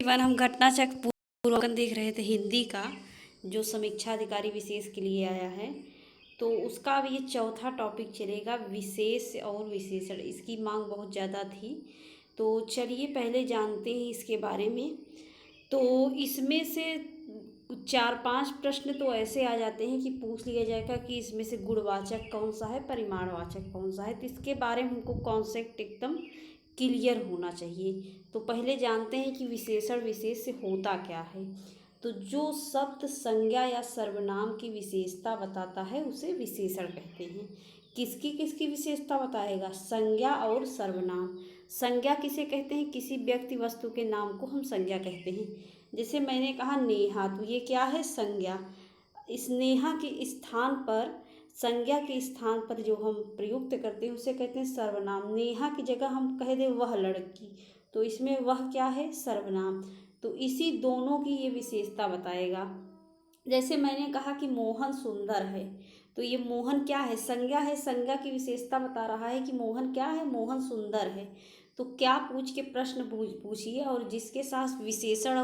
One हम घटनाचक्र पूर्वांकन देख रहे थे हिंदी का, जो समीक्षा अधिकारी विशेष के लिए आया है। तो उसका अब ये चौथा टॉपिक चलेगा, विशेष और विशेषण। इसकी मांग बहुत ज़्यादा थी, तो चलिए पहले जानते हैं इसके बारे में। तो इसमें से 4-5 प्रश्न तो ऐसे आ जाते हैं कि पूछ लिया जाएगा कि इसमें से गुणवाचक कौन सा है, परिमाणवाचक कौन सा है। तो इसके बारे में हमको कॉन्सेप्ट एकदम क्लियर होना चाहिए। तो पहले जानते हैं कि विशेषण विशेष से होता क्या है। तो जो शब्द संज्ञा या सर्वनाम की विशेषता बताता है उसे विशेषण कहते हैं। किसकी किसकी विशेषता बताएगा? संज्ञा और सर्वनाम। संज्ञा किसे कहते हैं? किसी व्यक्ति वस्तु के नाम को हम संज्ञा कहते हैं। जैसे मैंने कहा नेहा, तो ये क्या है? संज्ञा। इस नेहा के स्थान पर, संज्ञा के स्थान पर जो हम प्रयुक्त करते हैं उसे कहते हैं सर्वनाम। नेहा की जगह हम कह दें वह लड़की, तो इसमें वह क्या है? सर्वनाम। तो इसी दोनों की ये विशेषता बताएगा। जैसे मैंने कहा कि मोहन सुंदर है, तो ये मोहन क्या है? संज्ञा है। संज्ञा की विशेषता बता रहा है कि मोहन क्या है? मोहन सुंदर है। तो क्या पूछ के प्रश्न पूछिए, और जिसके साथ विशेषण,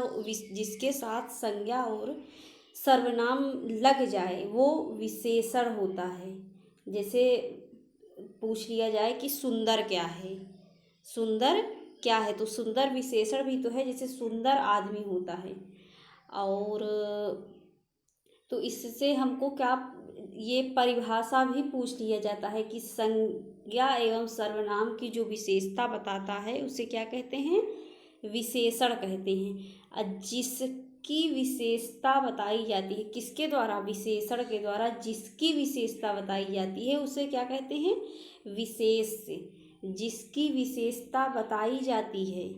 जिसके साथ संज्ञा और सर्वनाम लग जाए वो विशेषण होता है। जैसे पूछ लिया जाए कि सुंदर क्या है, सुंदर क्या है, तो सुंदर विशेषण भी तो है। जैसे सुंदर आदमी होता है। और तो इससे हमको क्या, ये परिभाषा भी पूछ लिया जाता है कि संज्ञा एवं सर्वनाम की जो विशेषता बताता है उसे क्या कहते हैं? विशेषण कहते हैं। और जिसकी विशेषता बताई जाती है, किसके द्वारा? विशेषण के द्वारा जिसकी विशेषता बताई जाती है उसे क्या कहते हैं? विशेष। जिसकी विशेषता बताई जाती है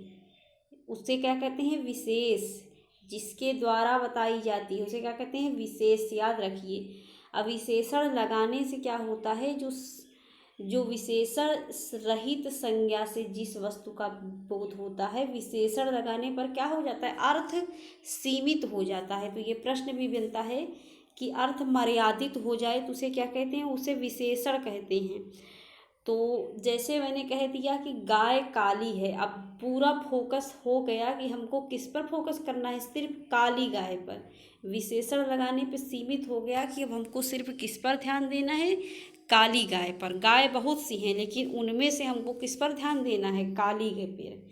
उसे क्या कहते हैं? विशेष। जिसके द्वारा बताई जाती है उसे क्या कहते हैं? विशेष। याद रखिए। अब विशेषण लगाने से क्या होता है? जो विशेषण रहित संज्ञा से जिस वस्तु का बोध होता है, विशेषण लगाने पर क्या हो जाता है? अर्थ सीमित हो जाता है। तो ये प्रश्न भी बनता है कि अर्थ मर्यादित हो जाए तो उसे क्या कहते हैं? उसे विशेषण कहते हैं। तो जैसे मैंने कह दिया कि गाय काली है, अब पूरा फोकस हो गया कि हमको किस पर फोकस करना है? सिर्फ काली गाय पर। विशेषण लगाने पर सीमित हो गया कि अब हमको सिर्फ किस पर ध्यान देना है? काली गाय पर। गाय बहुत सी हैं, लेकिन उनमें से हमको किस पर ध्यान देना है? काली गाय पर।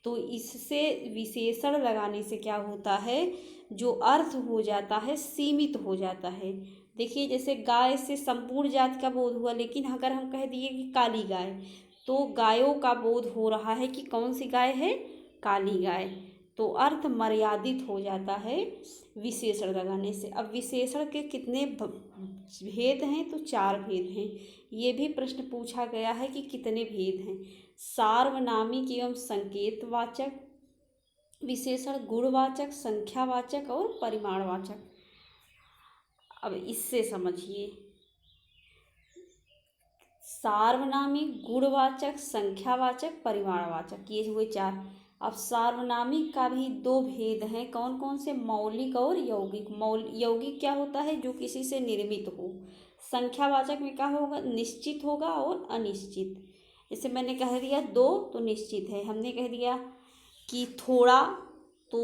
तो इससे विशेषण लगाने से क्या होता है? जो अर्थ हो जाता है सीमित हो जाता है। देखिए, जैसे गाय से संपूर्ण जाति का बोध हुआ, लेकिन अगर हम कह दिए कि काली गाय, तो गायों का बोध हो रहा है कि कौन सी गाय है? काली गाय। तो अर्थ मर्यादित हो जाता है विशेषण लगाने से। अब विशेषण के कितने भेद हैं? तो 4 भेद हैं। ये भी प्रश्न पूछा गया है कि कितने भेद हैं। सार्वनामिक एवं संकेतवाचक विशेषण, गुणवाचक, संख्यावाचक और परिमाणवाचक। अब इससे समझिए, सार्वनामिक, गुणवाचक, संख्यावाचक, परिमाणवाचक, ये हुए 4। अब सार्वनामिक का भी 2 भेद हैं। कौन कौन से? मौलिक और यौगिक। यौगिक क्या होता है? जो किसी से निर्मित हो। संख्यावाचक में क्या होगा? निश्चित होगा और अनिश्चित। जैसे मैंने कह दिया 2 तो निश्चित है, हमने कह दिया कि थोड़ा तो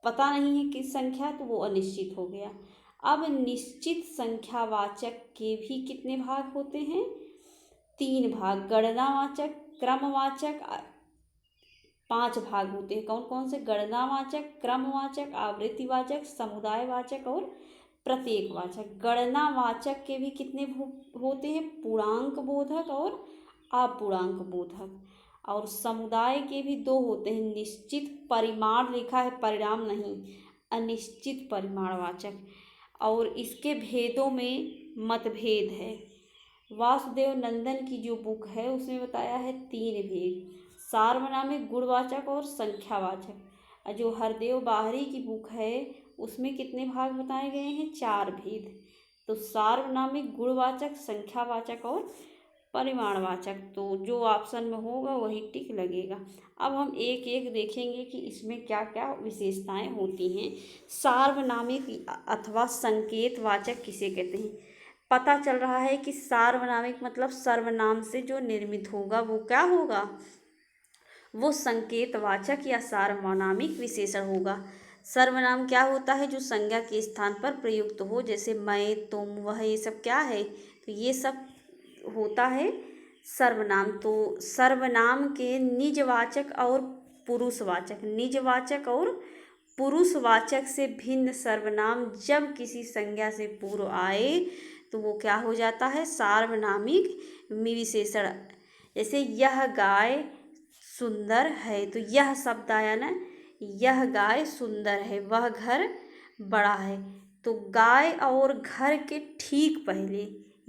पता नहीं है किस संख्या, तो वो अनिश्चित हो गया। अब निश्चित संख्यावाचक के भी कितने भाग होते हैं? 3 भाग। गणनावाचक, क्रमवाचक, 5 भाग होते हैं। कौन कौन से? गणनावाचक, क्रमवाचक, आवृत्तिवाचक, समुदायवाचक और प्रत्येकवाचक। गणनावाचक के भी कितने होते हैं? पूर्णांक बोधक और अपूर्णांक बोधक। और समुदाय के भी 2 होते हैं। निश्चित परिमाण लिखा है, परिणाम नहीं, अनिश्चित परिमाणवाचक। और इसके भेदों में मतभेद है। वासुदेव नंदन की जो बुक है उसमें बताया है 3 भेद, सार्वनामिक, गुणवाचक और संख्यावाचक। और जो हरदेव बाहरी की बुक है उसमें कितने भाग बताए गए हैं? 4 भेद। तो सार्वनामिक, गुणवाचक, संख्यावाचक और परिमाणवाचक। तो जो ऑप्शन में होगा वही टिक लगेगा। अब हम एक एक देखेंगे कि इसमें क्या क्या विशेषताएं होती हैं। सार्वनामिक अथवा संकेतवाचक किसे कहते हैं? पता चल रहा है कि सार्वनामिक मतलब सर्वनाम से जो निर्मित होगा वो क्या होगा? वो संकेतवाचक या सार्वनामिक विशेषण होगा। सर्वनाम क्या होता है? जो संज्ञा के स्थान पर प्रयुक्त हो, जैसे मैं, तुम, वह, ये सब क्या है? तो ये सब होता है सर्वनाम। तो सर्वनाम के निजवाचक और पुरुषवाचक, निजवाचक और पुरुषवाचक से भिन्न सर्वनाम जब किसी संज्ञा से पूर्व आए तो वो क्या हो जाता है? सार्वनामिक विशेषण। जैसे यह गाय सुंदर है, तो यह शब्द आया ना, यह गाय सुंदर है, वह घर बड़ा है। तो गाय और घर के ठीक पहले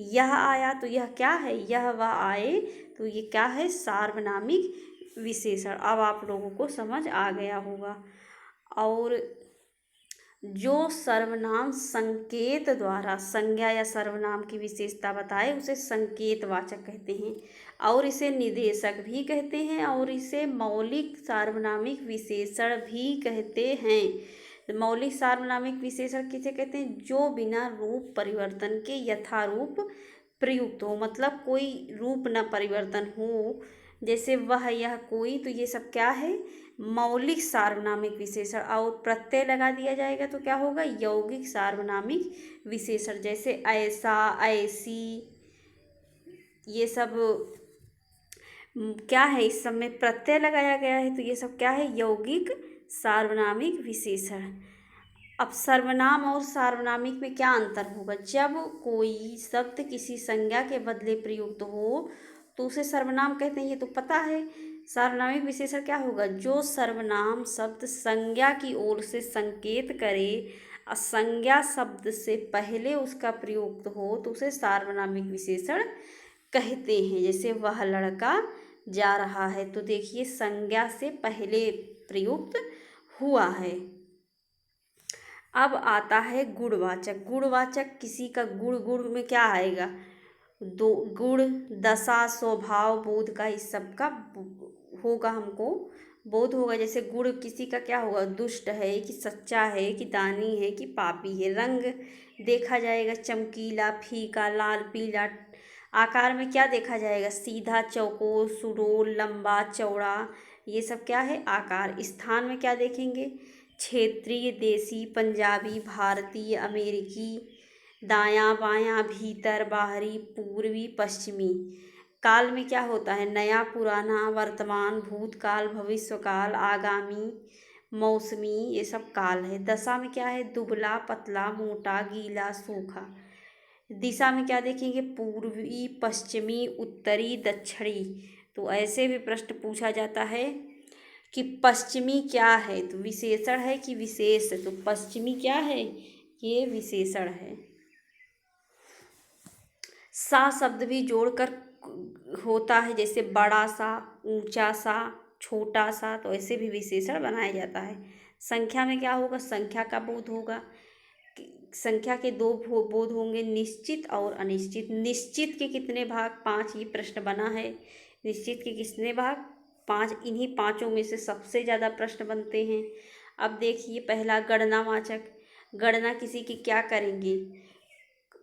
यह आया तो यह क्या है? यह वह आए तो ये क्या है? सार्वनामिक विशेषण। अब आप लोगों को समझ आ गया होगा। और जो सर्वनाम संकेत द्वारा संज्ञा या सर्वनाम की विशेषता बताए उसे संकेतवाचक कहते हैं, और इसे निदेशक भी कहते हैं, और इसे मौलिक सार्वनामिक विशेषण भी कहते हैं। मौलिक सार्वनामिक विशेषण किसे कहते हैं? जो बिना रूप परिवर्तन के यथारूप प्रयुक्त हो, मतलब कोई रूप न परिवर्तन हो, जैसे वह, यह, कोई। तो ये सब क्या है? मौलिक सार्वनामिक विशेषण। और प्रत्यय लगा दिया जाएगा तो क्या होगा? यौगिक सार्वनामिक विशेषण। जैसे ऐसा, ऐसी, ये सब क्या है? इस सब में प्रत्यय लगाया गया है तो ये सब क्या है? यौगिक सार्वनामिक विशेषण। अब सर्वनाम और सार्वनामिक में क्या अंतर होगा? जब कोई शब्द किसी संज्ञा के बदले प्रयुक्त हो तो उसे सर्वनाम कहते हैं, ये तो पता है। सार्वनामिक विशेषण क्या होगा? जो सर्वनाम शब्द संज्ञा की ओर से संकेत करे और संज्ञा शब्द से पहले उसका प्रयुक्त हो तो उसे सार्वनामिक विशेषण कहते हैं। जैसे वह लड़का जा रहा है, तो देखिए संज्ञा से पहले प्रयुक्त हुआ है। अब आता है गुणवाचक। गुणवाचक किसी का गुण, गुण में क्या आएगा? दो गुण, दशा, स्वभाव, बोध का, इस सब का होगा, हमको बोध होगा। जैसे गुण किसी का क्या होगा? दुष्ट है कि सच्चा है कि दानी है कि पापी है। रंग देखा जाएगा चमकीला, फीका, लाल, पीला। आकार में क्या देखा जाएगा? सीधा, चौकोर, सुडौल, लंबा, चौड़ा, ये सब क्या है? आकार। स्थान में क्या देखेंगे? क्षेत्रीय, देसी, पंजाबी, भारतीय, अमेरिकी। दायां, बायां, भीतर, बाहरी, पूर्वी, पश्चिमी। काल में क्या होता है? नया, पुराना, वर्तमान, भूतकाल, भविष्यकाल, आगामी, मौसमी, ये सब काल है। दशा में क्या है? दुबला, पतला, मोटा, गीला, सूखा। दिशा में क्या देखेंगे? पूर्वी, पश्चिमी, उत्तरी, दक्षिणी। तो ऐसे भी प्रश्न पूछा जाता है कि पश्चिमी क्या है? तो विशेषण है कि विशेष? तो पश्चिमी क्या है? ये विशेषण है। सा शब्द भी जोड़कर होता है, जैसे बड़ा सा, ऊंचा सा, छोटा सा, तो ऐसे भी विशेषण बनाया जाता है। संख्या में क्या होगा? संख्या का बोध होगा। संख्या के दो बोध होंगे, निश्चित और अनिश्चित। निश्चित के कितने भाग? 5, ये प्रश्न बना है। निश्चित के कितने भाग? 5। इन्हीं पाँचों में से सबसे ज़्यादा प्रश्न बनते हैं। अब देखिए पहला गणनावाचक। गणना किसी की क्या करेंगे?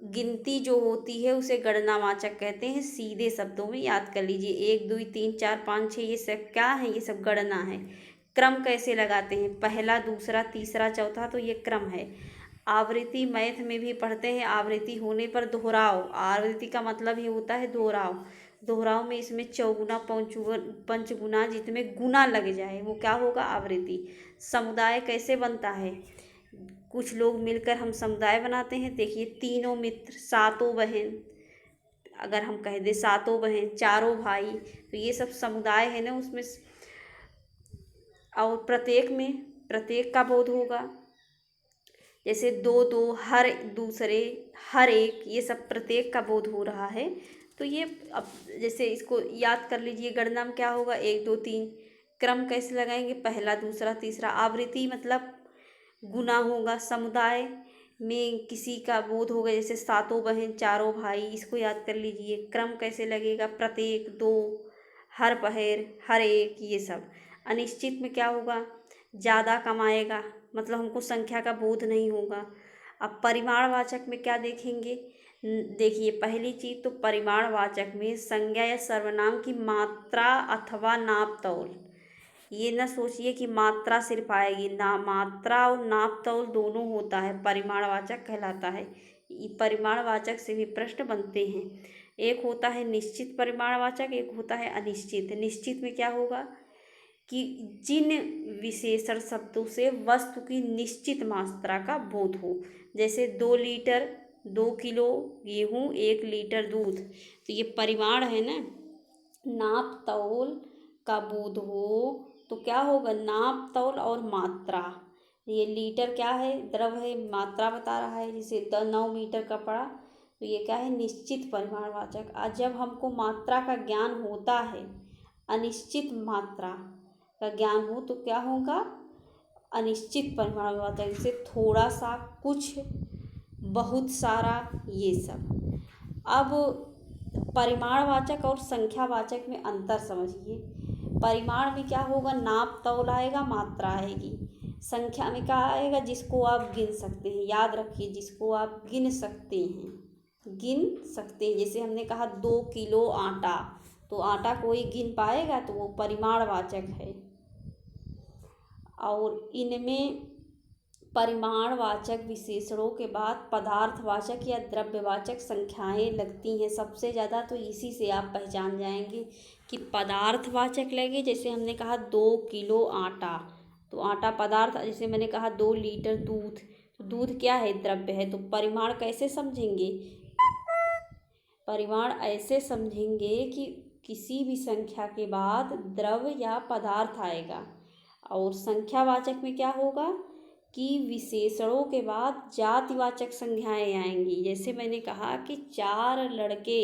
गिनती जो होती है उसे गणनावाचक कहते हैं। सीधे शब्दों में याद कर लीजिए, 1, 2, 3, 4, 5, 6, ये सब क्या है? ये सब गणना है। क्रम कैसे लगाते हैं? पहला, दूसरा, तीसरा, चौथा, तो ये क्रम है। आवृत्ति मैथ में भी पढ़ते हैं। आवृत्ति होने पर दोहराव, आवृत्ति का मतलब ही होता है दोहराव। दोहराव में इसमें चौगुना, पंचगुना, जितने गुना लग जाए वो क्या होगा? आवृत्ति। समुदाय कैसे बनता है? कुछ लोग मिलकर हम समुदाय बनाते हैं। देखिए, तीनों मित्र, सातों बहन, अगर हम कह दें सातों बहन, चारों भाई, तो ये सब समुदाय है ना उसमें। और प्रत्येक में प्रत्येक का बोध होगा, जैसे दो दो, हर दूसरे, हर एक, ये सब प्रत्येक का बोध हो रहा है। तो ये अब जैसे इसको याद कर लीजिए, गणना में क्या होगा? 1, 2, 3। क्रम कैसे लगाएंगे? पहला, दूसरा, तीसरा। आवृत्ति मतलब गुना होगा। समुदाय में किसी का बोध होगा, जैसे सातों बहन, चारों भाई, इसको याद कर लीजिए। क्रम कैसे लगेगा? प्रत्येक, दो, हर पहर, हर एक, ये सब। अनिश्चित में क्या होगा? ज़्यादा कमाएगा, मतलब हमको संख्या का बोध नहीं होगा। अब परिमाणवाचक में क्या देखेंगे? देखिए पहली चीज़ तो परिमाणवाचक में संज्ञा या सर्वनाम की मात्रा अथवा नाप तौल, ये ना सोचिए कि मात्रा सिर्फ आएगी ना, मात्रा और नाप तौल दोनों होता है, परिमाणवाचक कहलाता है। परिमाणवाचक से भी प्रश्न बनते हैं। एक होता है निश्चित परिमाणवाचक, एक होता है अनिश्चित। निश्चित में क्या होगा कि जिन विशेषण शब्दों से वस्तु की निश्चित मात्रा का बोध हो, जैसे 2 लीटर, 2 किलो गेहूँ, 1 लीटर दूध, तो ये परिमाण है ना। नाप तौल का बोध हो तो क्या होगा, नाप तौल और मात्रा। ये लीटर क्या है, द्रव है, मात्रा बता रहा है, जैसे 9 मीटर का पड़ा, तो ये क्या है, निश्चित परिमाणवाचक। आज जब हमको मात्रा का ज्ञान होता है, अनिश्चित मात्रा का ज्ञान हो तो क्या होगा, अनिश्चित परिमाणवाचक, जैसे थोड़ा सा, कुछ, बहुत सारा, ये सब। अब परिमाणवाचक और संख्यावाचक में अंतर समझिए। परिमाण में क्या होगा, नाप तौल आएगा, मात्रा आएगी। संख्या में क्या आएगा, जिसको आप गिन सकते हैं, याद रखिए, जिसको आप गिन सकते हैं, गिन सकते हैं। जैसे हमने कहा 2 किलो आटा, तो आटा कोई गिन पाएगा, तो वो परिमाणवाचक है। और इनमें परिमाणवाचक विशेषणों के बाद पदार्थवाचक या द्रव्यवाचक संख्याएं लगती हैं सबसे ज़्यादा। तो इसी से आप पहचान जाएंगे कि पदार्थवाचक लगे। जैसे हमने कहा 2 किलो आटा, तो आटा पदार्थ, जैसे मैंने कहा 2 लीटर दूध, तो दूध क्या है, द्रव्य है। तो परिमाण कैसे समझेंगे, परिमाण ऐसे समझेंगे कि किसी भी संख्या के बाद द्रव या पदार्थ आएगा। और संख्यावाचक में क्या होगा कि विशेषणों के बाद जातिवाचक संज्ञाएं आएंगी। जैसे मैंने कहा कि 4 लड़के,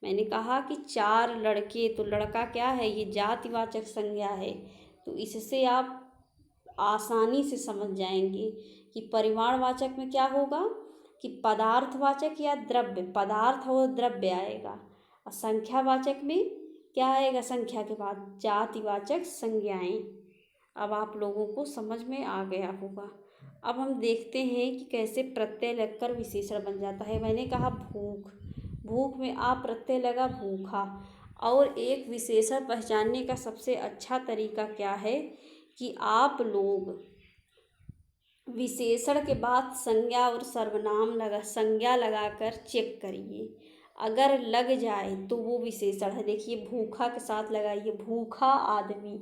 मैंने कहा कि 4 लड़के, तो लड़का क्या है, ये जातिवाचक संज्ञा है। तो इससे आप आसानी से समझ जाएंगे कि परिमाणवाचक में क्या होगा कि पदार्थवाचक या द्रव्य, पदार्थ और द्रव्य आएगा। और संख्यावाचक में क्या आएगा, संख्या के बाद जातिवाचक संज्ञाएं। अब आप लोगों को समझ में आ गया होगा। अब हम देखते हैं कि कैसे प्रत्यय लगकर विशेषण बन जाता है। मैंने कहा भूख, भूख में आप प्रत्यय लगा, भूखा। और एक विशेषण पहचानने का सबसे अच्छा तरीका क्या है कि आप लोग विशेषण के बाद संज्ञा और सर्वनाम संज्ञा लगाकर चेक करिए। अगर लग जाए तो वो विशेषण है। देखिए भूखा के साथ लगाइए, भूखा आदमी,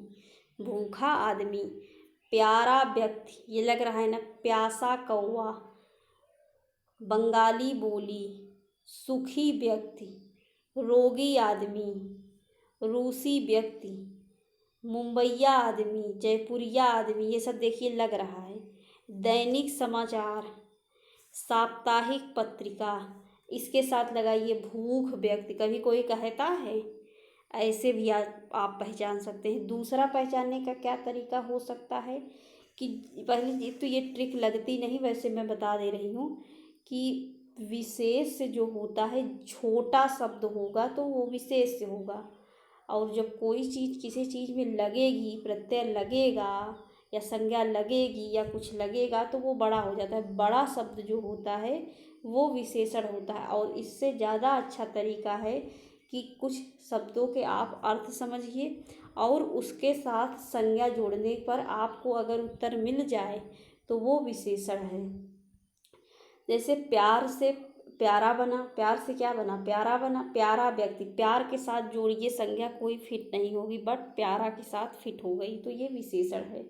भूखा आदमी। प्यारा व्यक्ति, ये लग रहा है ना, प्यासा कौवा। बंगाली बोली, सुखी व्यक्ति, रोगी आदमी, रूसी व्यक्ति, मुंबईया आदमी, जयपुरिया आदमी, ये सब देखिए लग रहा है। दैनिक समाचार, साप्ताहिक पत्रिका, इसके साथ लगाइए भूख व्यक्ति। कभी कोई कहता है, ऐसे भी आप पहचान सकते हैं। दूसरा पहचानने का क्या तरीका हो सकता है कि पहले तो ये ट्रिक लगती नहीं, वैसे मैं बता दे रही हूँ कि विशेष जो होता है, छोटा शब्द होगा तो वो विशेष से होगा। और जब कोई चीज़ किसी चीज़ में लगेगी, प्रत्यय लगेगा या संज्ञा लगेगी या कुछ लगेगा, तो वो बड़ा हो जाता है। बड़ा शब्द जो होता है वो विशेषण होता है। और इससे ज़्यादा अच्छा तरीका है कि कुछ शब्दों के आप अर्थ समझिए और उसके साथ संज्ञा जोड़ने पर आपको अगर उत्तर मिल जाए तो वो विशेषण है। जैसे प्यार से प्यारा बना, प्यार से क्या बना, प्यारा बना। प्यारा व्यक्ति, प्यार के साथ जोड़िए, संज्ञा कोई फिट नहीं होगी, बट प्यारा के साथ फिट हो गई, तो ये विशेषण है।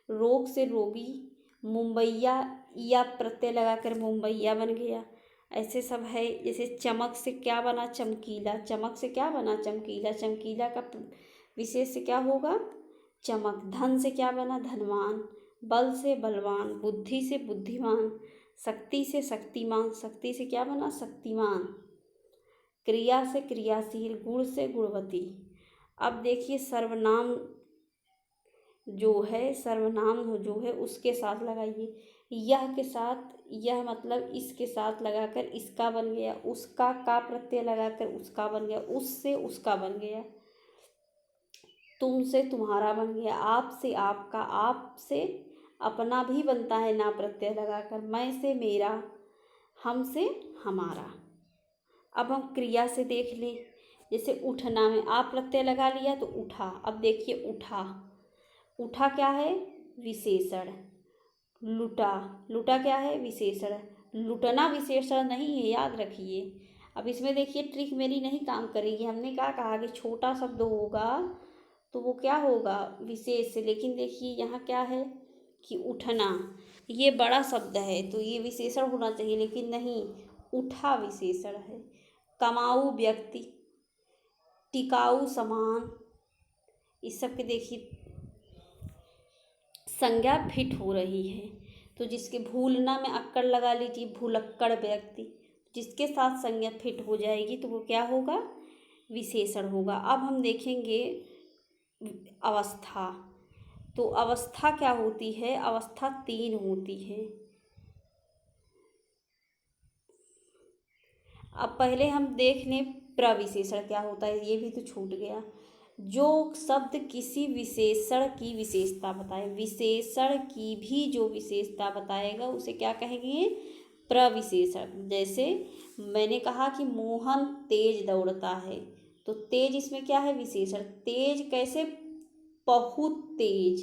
रोग से रोगी, मुंबईया या प्रत्यय लगाकर मुंबईया बन गया, ऐसे सब है। जैसे चमक से क्या बना, चमकीला। चमक से क्या बना, चमकीला। चमकीला का विशेष से क्या होगा, चमक। धन से क्या बना, धनवान। बल से बलवान, बुद्धि से बुद्धिमान, शक्ति से शक्तिमान। शक्ति से क्या बना, शक्तिमान। क्रिया से क्रियाशील, गुण से गुणवती। अब देखिए सर्वनाम जो है, सर्वनाम जो है उसके साथ लगाइए। यह के साथ, यह मतलब इसके साथ लगाकर इसका बन गया। उसका का प्रत्यय लगाकर उसका बन गया। उससे उसका बन गया। तुमसे तुम्हारा बन गया। आप से आपका, आप से अपना भी बनता है ना प्रत्यय लगाकर। मैं से मेरा, हम से हमारा। अब हम क्रिया से देख लें। जैसे उठना में आप प्रत्यय लगा लिया तो उठा। अब देखिए उठा, उठा क्या है? विशेषण। लुटा, लुटा क्या है? विशेषण। लुटना विशेषण नहीं है, याद रखिए। अब इसमें देखिए ट्रिक मेरी नहीं काम करेगी। हमने क्या कहा कि छोटा शब्द होगा तो वो क्या होगा? विशेष। लेकिन देखिए यहाँ क्या है कि उठना, ये बड़ा शब्द है तो ये विशेषण होना चाहिए, लेकिन नहीं, उठा विशेषण है। कमाऊ व्यक्ति, टिकाऊ सामान, इस सब के देखिए संज्ञा फिट हो रही है। तो जिसके भूलना में अक्कड़ लगा लीजिए, भूलक्कड़ व्यक्ति, जिसके साथ संज्ञा फिट हो जाएगी तो वो क्या होगा? विशेषण होगा। अब हम देखेंगे अवस्था। तो अवस्था क्या होती है? अवस्था 3 होती है। अब पहले हम देख लें प्रविशेषण क्या होता है, ये भी तो छूट गया। जो शब्द किसी विशेषण की विशेषता बताए, विशेषण की भी जो विशेषता बताएगा उसे क्या कहेंगे? प्रविशेषण। जैसे मैंने कहा कि मोहन तेज दौड़ता है, तो तेज इसमें क्या है? विशेषण। तेज कैसे? बहुत तेज।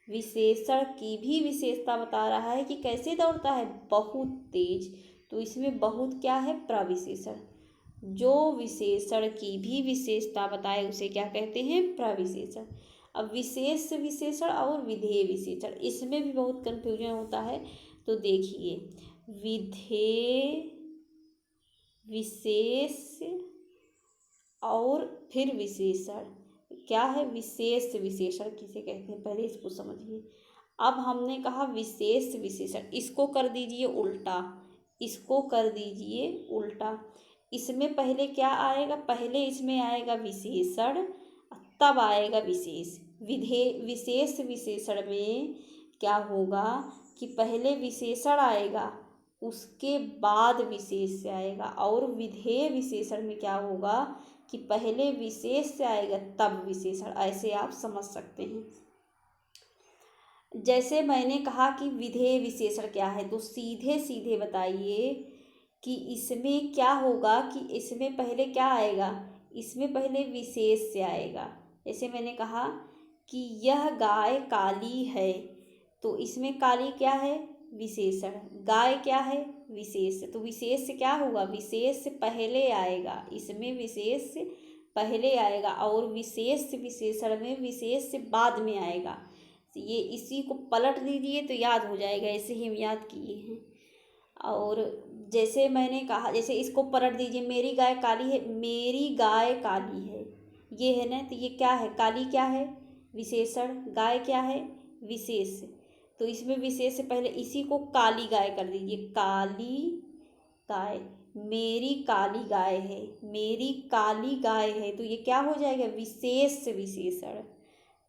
विशेषण की भी विशेषता बता रहा है कि कैसे दौड़ता है? बहुत तेज। तो इसमें बहुत क्या है? प्रविशेषण। जो विशेषण की भी विशेषता बताए उसे क्या कहते हैं? प्रविशेषण। अब विशेष विशेषण और विधेय विशेषण, इसमें भी बहुत कन्फ्यूजन होता है। तो देखिए, विधेय विशेष और फिर विशेषण क्या है? विशेष विशेषण किसे कहते हैं, पहले इसको समझिए। अब हमने कहा विशेष विशेषण, इसको कर दीजिए उल्टा, इसको कर दीजिए उल्टा। इसमें पहले क्या आएगा? पहले इसमें आएगा विशेषण, तब आएगा विशेष। विशेष विशेषण में क्या होगा कि पहले विशेषण आएगा, उसके बाद विशेष आएगा। और विधेय विशेषण में क्या होगा कि पहले विशेष से आएगा तब विशेषण। ऐसे आप समझ सकते हैं। जैसे मैंने कहा कि विधेय विशेषण क्या है, तो सीधे सीधे बताइए कि इसमें क्या होगा कि इसमें पहले क्या आएगा? इसमें पहले विशेष से आएगा। जैसे मैंने कहा कि यह गाय काली है, तो इसमें काली क्या है? विशेषण। गाय क्या है? विशेष। तो विशेष से क्या होगा? विशेष से पहले आएगा, इसमें विशेष से पहले आएगा, और विशेष विशेषण में विशेष से बाद में आएगा। ये इसी को पलट दीजिए तो याद हो जाएगा, ऐसे ही हम याद किए हैं। और जैसे मैंने कहा, जैसे इसको पलट दीजिए, मेरी गाय काली है, मेरी गाय काली है, ये है ना। तो ये क्या है? काली क्या है? विशेषण। गाय क्या है? विशेष। तो इसमें विशेष से पहले इसी को काली गाय कर दीजिए, काली गाय। मेरी काली गाय है, मेरी काली गाय है, तो ये क्या हो जाएगा? विशेष विशेषण।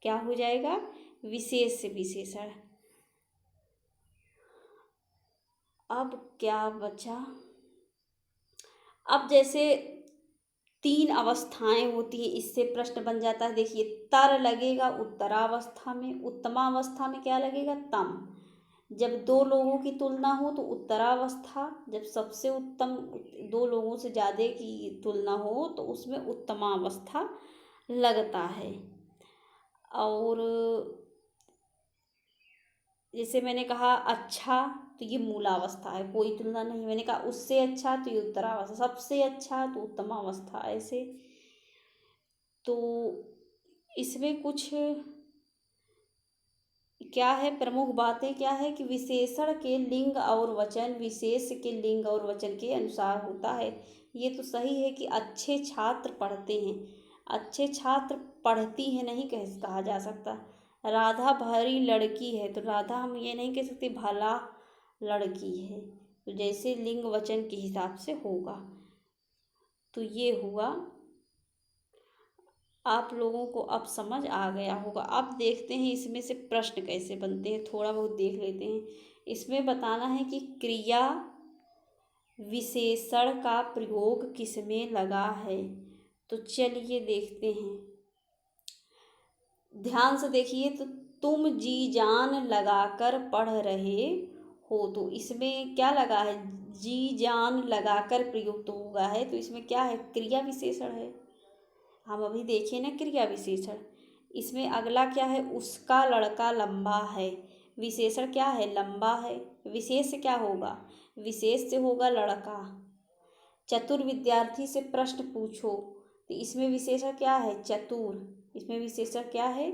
क्या हो जाएगा? विशेष विशेषण। अब क्या बचा? अब जैसे 3 अवस्थाएं होती है, इससे प्रश्न बन जाता है। देखिए, तर लगेगा उत्तरावस्था में, उत्तमावस्था में क्या लगेगा? तम। जब 2 लोगों की तुलना हो तो उत्तरावस्था, जब सबसे उत्तम 2 लोगों से ज़्यादा की तुलना हो तो उसमें उत्तमावस्था लगता है। और जैसे मैंने कहा अच्छा, तो ये मूलावस्था है, कोई तुलना नहीं। मैंने कहा उससे अच्छा, तो ये उत्तरावस्था। सबसे अच्छा तो उत्तमावस्था। ऐसे तो इसमें कुछ क्या है, प्रमुख बातें क्या है कि विशेषण के लिंग और वचन विशेष के लिंग और वचन के अनुसार होता है। ये तो सही है कि अच्छे छात्र पढ़ते हैं, अच्छे छात्र पढ़ती हैं नहीं कहा जा सकता। राधा भरी लड़की है, तो राधा हम ये नहीं कह सकते भला लड़की है। तो जैसे लिंग वचन के हिसाब से होगा। तो ये हुआ, आप लोगों को अब समझ आ गया होगा। अब देखते हैं इसमें से प्रश्न कैसे बनते हैं, थोड़ा बहुत देख लेते हैं। इसमें बताना है कि क्रिया विशेषण का प्रयोग किसमें लगा है। तो चलिए देखते हैं, ध्यान से देखिए। तो तुम जी जान लगाकर पढ़ रहे हो, तो इसमें क्या लगा है? जी जान लगाकर प्रयुक्त हुआ है, तो इसमें क्या है? क्रिया विशेषण है। हम अभी देखें ना क्रिया विशेषण। इसमें अगला क्या है, उसका लड़का लंबा है। विशेषण क्या है, लंबा है। विशेष से क्या होगा, विशेष से होगा लड़का। चतुर विद्यार्थी से प्रश्न पूछो, तो इसमें विशेषण क्या है, चतुर। इसमें विशेषण क्या है,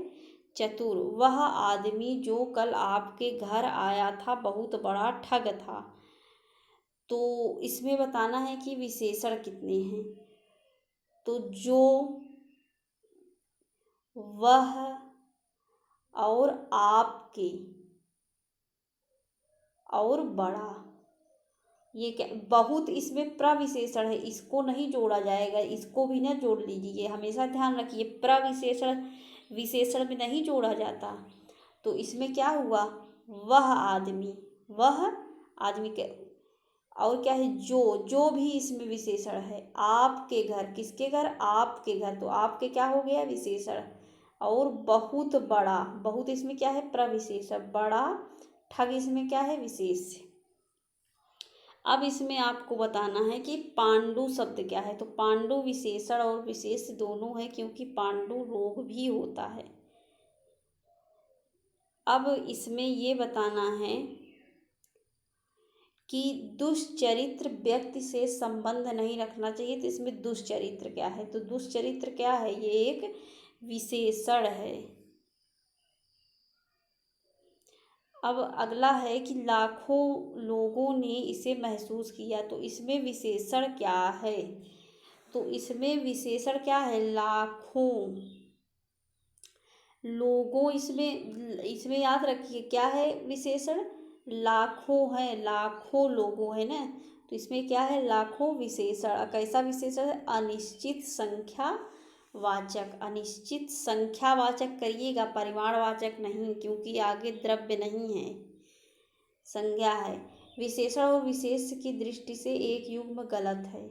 चतुर। वह आदमी जो कल आपके घर आया था बहुत बड़ा ठग था। तो इसमें बताना है कि विशेषण कितने हैं। तो जो, वह और आपके और बड़ा, ये क्या, बहुत इसमें प्रविशेषण है, इसको नहीं जोड़ा जाएगा, इसको भी ना जोड़ लीजिए, हमेशा ध्यान रखिए प्रविशेषण विशेषण में नहीं जोड़ा जाता। तो इसमें क्या हुआ, वह आदमी, वह आदमी के, और क्या है, जो भी इसमें विशेषण है। आपके घर, किसके घर, आपके घर, तो आपके क्या हो गया, विशेषण। और बहुत बड़ा, बहुत इसमें क्या है, प्रविशेषण। बड़ा ठग इसमें क्या है, विशेष। अब इसमें आपको बताना है कि पांडु शब्द क्या है। तो पांडु विशेषण और विशेष दोनों है, क्योंकि पांडु रोग भी होता है। अब इसमें ये बताना है कि दुष्चरित्र व्यक्ति से संबंध नहीं रखना चाहिए। तो इसमें दुष्चरित्र क्या है, तो दुष्चरित्र क्या है, ये एक विशेषण है। अब अगला है कि लाखों लोगों ने इसे महसूस किया। तो इसमें विशेषण क्या है, तो इसमें विशेषण क्या है, लाखों लोगों। इसमें याद रखिए क्या है, विशेषण लाखों है, लाखों लोगों है ना। तो इसमें क्या है, लाखों विशेषण। कैसा विशेषण है, अनिश्चित संख्या वाचक। अनिश्चित संख्या वाचक करिएगा, परिमाणवाचक नहीं, क्योंकि आगे द्रव्य नहीं है, संज्ञा है। विशेषण और विशेष की दृष्टि से एक युग्म गलत है।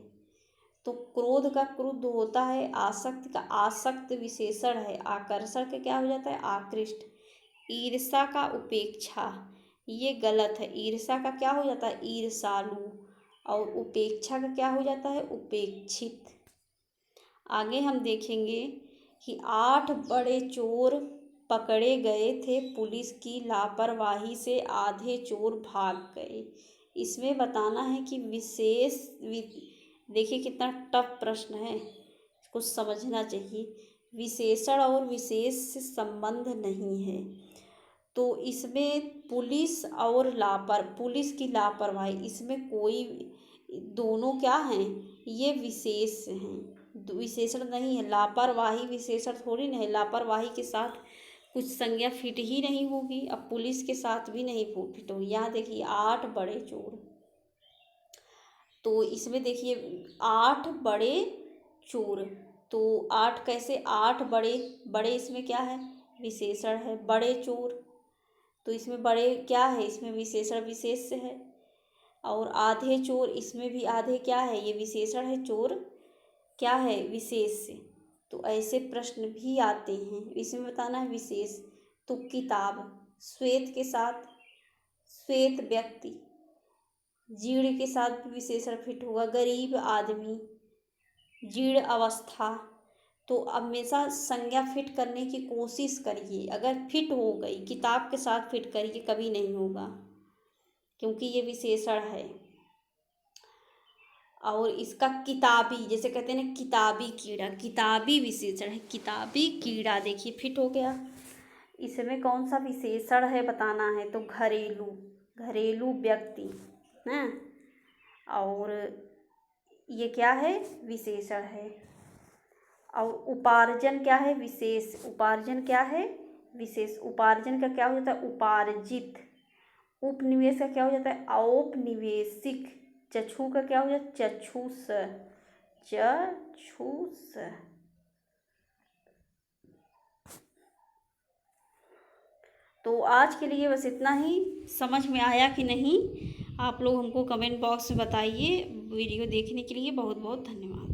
तो क्रोध का क्रुद्ध होता है, आसक्त का आसक्त विशेषण है, आकर्षण का क्या हो जाता है, आकृष्ट। ईर्षा का उपेक्षा, ये गलत है। ईर्षा का क्या हो जाता है, ईर्षालु। और उपेक्षा का क्या हो जाता है, उपेक्षित। आगे हम देखेंगे कि 8 बड़े चोर पकड़े गए थे, पुलिस की लापरवाही से आधे चोर भाग गए। इसमें बताना है कि देखिए कितना टफ प्रश्न है, इसको समझना चाहिए। विशेषण और विशेष से संबंध नहीं है। तो इसमें पुलिस और पुलिस की लापरवाही, इसमें कोई, दोनों क्या हैं, ये विशेष हैं, विशेषण नहीं है। लापरवाही विशेषण थोड़ी ना है, लापरवाही के साथ कुछ संज्ञा फिट ही नहीं होगी। अब पुलिस के साथ भी नहीं फिट होगी। यहाँ देखिए 8 बड़े चोर, तो इसमें देखिए 8 बड़े चोर। तो 8 कैसे, 8 बड़े, बड़े इसमें क्या है, विशेषण है, बड़े चोर। तो इसमें बड़े क्या है, इसमें विशेषण विशेष है। और आधे चोर, इसमें भी आधे क्या है, ये विशेषण है, चोर क्या है, विशेष से। तो ऐसे प्रश्न भी आते हैं, इसमें बताना है विशेष। तो किताब, श्वेत के साथ श्वेत व्यक्ति, जीर्ण के साथ भी विशेषण फिट होगा। गरीब आदमी, जीर्ण अवस्था। तो हमेशा संज्ञा फिट करने की कोशिश करिए, अगर फिट हो गई किताब के साथ फिट करिए, कभी नहीं होगा, क्योंकि ये विशेषण है। और इसका किताबी, जैसे कहते हैं ना किताबी कीड़ा, किताबी विशेषण है, किताबी कीड़ा, देखिए फिट हो गया। इसमें कौन सा विशेषण है बताना है, तो घरेलू, घरेलू व्यक्ति है। और ये क्या है, विशेषण है। और उपार्जन क्या है, विशेष। उपार्जन क्या है, विशेष। उपार्जन का क्या हो जाता है, उपार्जित। उपनिवेश का क्या हो जाता है, औपनिवेशिक। चक्षु का क्या हो जाता है, चक्षुष, चक्षुष। तो आज के लिए बस इतना ही। समझ में आया कि नहीं, आप लोग हमको कमेंट बॉक्स में बताइए। वीडियो देखने के लिए बहुत बहुत धन्यवाद।